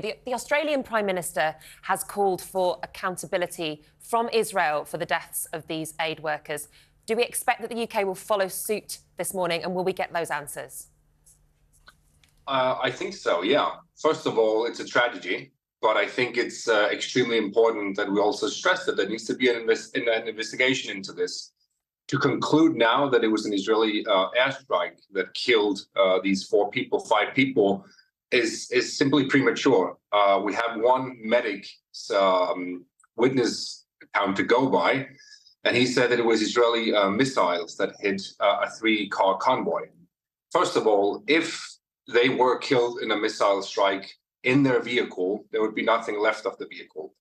The Australian Prime Minister has called for accountability from Israel for the deaths of these aid workers. Do we expect that the UK will follow suit this morning, and will we get those answers? I think so, yeah. First of all, it's a tragedy, but I think it's extremely important that we also stress that there needs to be an investigation into this. To conclude now that it was an Israeli airstrike that killed these five people, is simply premature. We have one medic's witness account to go by, and he said that it was Israeli missiles that hit a 3-car convoy. First of all, if they were killed in a missile strike in their vehicle, there would be nothing left of the vehicle.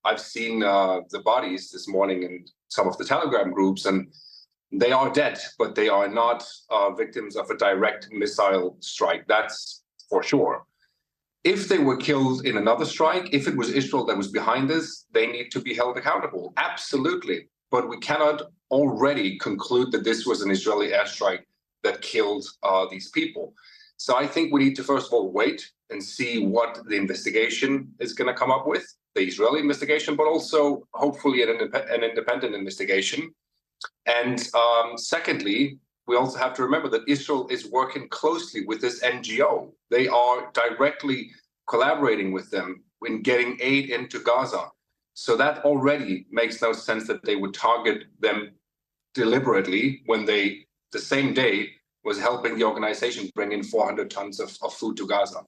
I've seen the bodies this morning in some of the Telegram groups, and they are dead, but they are not victims of a direct missile strike. That's for sure. If they were killed in another strike, if it was Israel that was behind this, they need to be held accountable. Absolutely. But we cannot already conclude that this was an Israeli airstrike that killed these people. So I think we need to, first of all, wait and see what the investigation is going to come up with, the Israeli investigation, but also hopefully an independent investigation. And secondly, we also have to remember that Israel is working closely with this NGO. They are directly collaborating with them in getting aid into Gaza. So that already makes no sense that they would target them deliberately when they, the same day, was helping the organization bring in 400 tons of food to Gaza.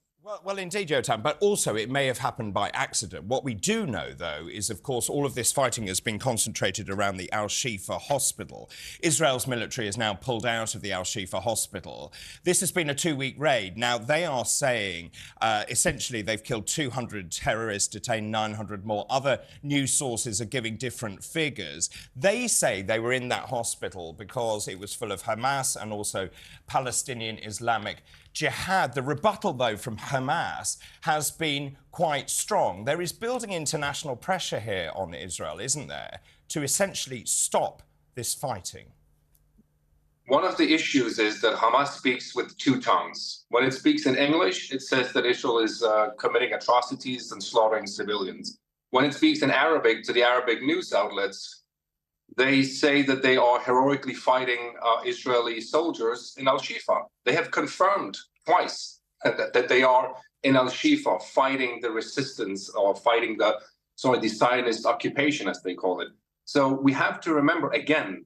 Well, indeed, Jotam, but also it may have happened by accident. What we do know, though, is, of course, all of this fighting has been concentrated around the Al-Shifa hospital. Israel's military has now pulled out of the Al-Shifa hospital. This has been a 2-week raid. Now, they are saying, essentially, they've killed 200 terrorists, detained 900 more. Other news sources are giving different figures. They say they were in that hospital because it was full of Hamas and also Palestinian Islamic Jihad. The rebuttal, though, from Hamas has been quite strong. There is building international pressure here on Israel, isn't there, to essentially stop this fighting? One of the issues is that Hamas speaks with 2 tongues. When it speaks in English, it says that Israel is committing atrocities and slaughtering civilians. When it speaks in Arabic to the Arabic news outlets, they say that they are heroically fighting Israeli soldiers in Al-Shifa. They have confirmed twice that they are in Al-Shifa fighting the resistance or fighting the Zionist occupation, as they call it. So we have to remember, again,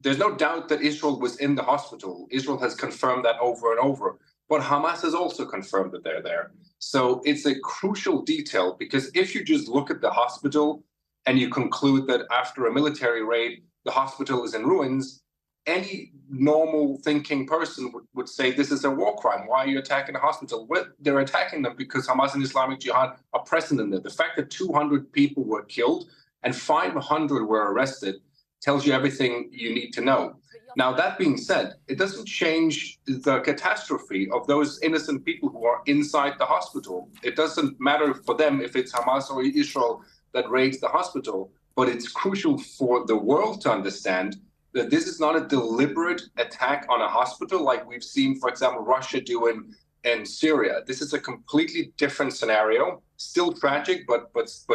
there's no doubt that Israel was in the hospital. Israel has confirmed that over and over. But Hamas has also confirmed that they're there. So it's a crucial detail, because if you just look at the hospital and you conclude that after a military raid, the hospital is in ruins, any normal thinking person would say this is a war crime. Why are you attacking the hospital? Well, they're attacking them because Hamas and Islamic Jihad are present in there. The fact that 200 people were killed and 500 were arrested tells you everything you need to know. Now, that being said, it doesn't change the catastrophe of those innocent people who are inside the hospital. It doesn't matter for them if it's Hamas or Israel that raids the hospital, but it's crucial for the world to understand that this is not a deliberate attack on a hospital like we've seen, for example, Russia doing in Syria. This is a completely different scenario, still tragic, but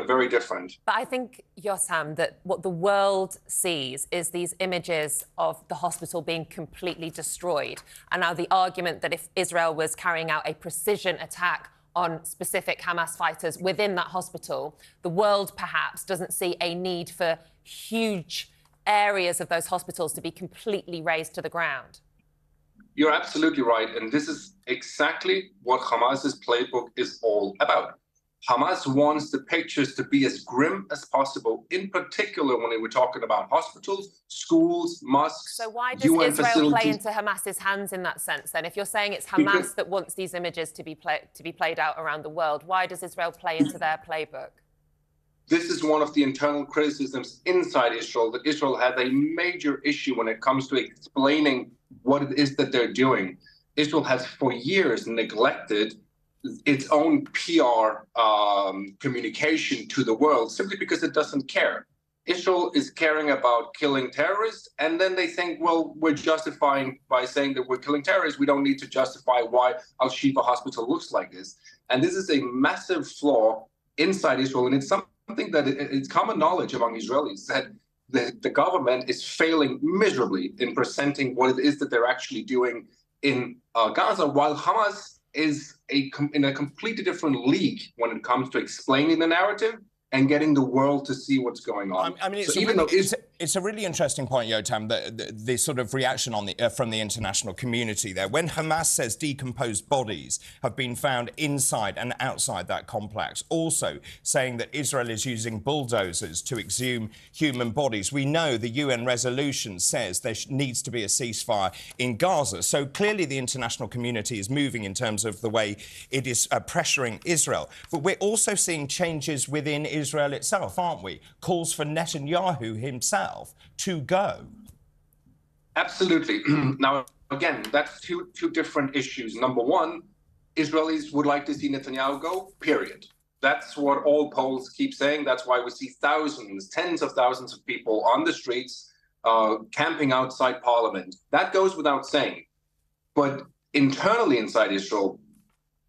very different. But I think, Jotam, that what the world sees is these images of the hospital being completely destroyed. And now the argument that if Israel was carrying out a precision attack on specific Hamas fighters within that hospital, the world perhaps doesn't see a need for huge areas of those hospitals to be completely razed to the ground. You're absolutely right. And this is exactly what Hamas's playbook is all about. Hamas wants the pictures to be as grim as possible, in particular when we're talking about hospitals, schools, mosques, So why does UN Israel facilities play into Hamas's hands in that sense, then? If you're saying it's Hamas that wants these images to be played out around the world, why does Israel play into their playbook? This is one of the internal criticisms inside Israel, that Israel has a major issue when it comes to explaining what it is that they're doing. Israel has for years neglected its own PR communication to the world simply because it doesn't care. Israel is caring about killing terrorists, and then they think, well, we're justifying by saying that we're killing terrorists. We don't need to justify why Al-Shifa hospital looks like this. And this is a massive flaw inside Israel. And it's something that it's common knowledge among Israelis that the government is failing miserably in presenting what it is that they're actually doing in Gaza, while Hamas is in a completely different league when it comes to explaining the narrative and getting the world to see what's going on. I mean, it's a really interesting point, Jotam, the sort of reaction on from the international community there. When Hamas says decomposed bodies have been found inside and outside that complex, also saying that Israel is using bulldozers to exhume human bodies, we know the UN resolution says there needs to be a ceasefire in Gaza. So clearly the international community is moving in terms of the way it is pressuring Israel. But we're also seeing changes within Israel itself, aren't we? Calls for Netanyahu himself to go. Absolutely. Now, again, that's two different issues. Number one, Israelis would like to see Netanyahu go, period. That's what all polls keep saying. That's why we see thousands, tens of thousands of people on the streets camping outside parliament. That goes without saying. But internally inside Israel,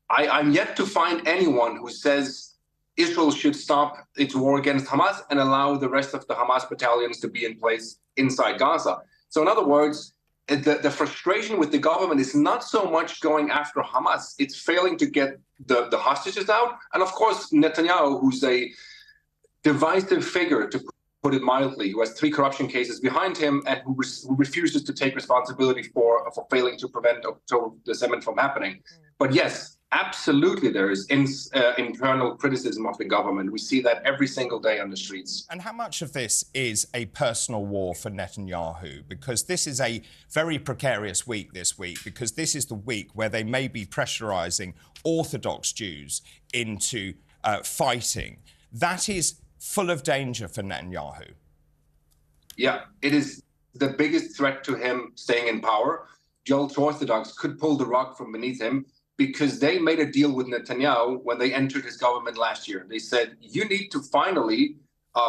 I'm yet to find anyone who says Israel should stop its war against Hamas and allow the rest of the Hamas battalions to be in place inside Gaza. So in other words, the frustration with the government is not so much going after Hamas, it's failing to get the hostages out. And of course, Netanyahu, who's a divisive figure, to put it mildly, who has 3 corruption cases behind him and who refuses to take responsibility for failing to prevent October the 7th from happening. But yes, absolutely, there is internal criticism of the government. We see that every single day on the streets. And how much of this is a personal war for Netanyahu? Because this is a very precarious week this week, because this is the week where they may be pressurising Orthodox Jews into fighting. That is full of danger for Netanyahu. Yeah, it is the biggest threat to him staying in power. The ultra-Orthodox could pull the rug from beneath him, because they made a deal with Netanyahu when they entered his government last year. They said, you need to finally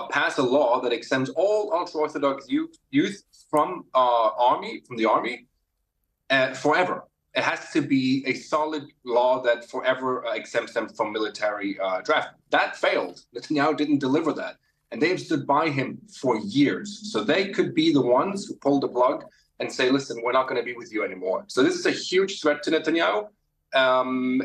pass a law that exempts all ultra-Orthodox youth from the army forever. It has to be a solid law that forever exempts them from military draft. That failed. Netanyahu didn't deliver that. And they've stood by him for years. So they could be the ones who pull the plug and say, listen, we're not going to be with you anymore. So this is a huge threat to Netanyahu.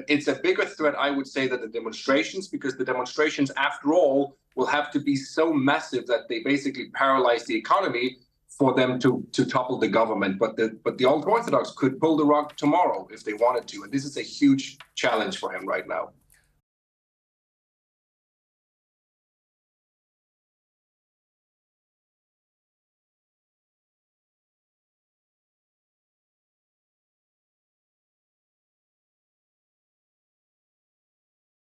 It's a bigger threat, I would say, than the demonstrations, because the demonstrations, after all, will have to be so massive that they basically paralyze the economy for them to topple the government. But the ultra-Orthodox could pull the rug tomorrow if they wanted to. And this is a huge challenge for him right now.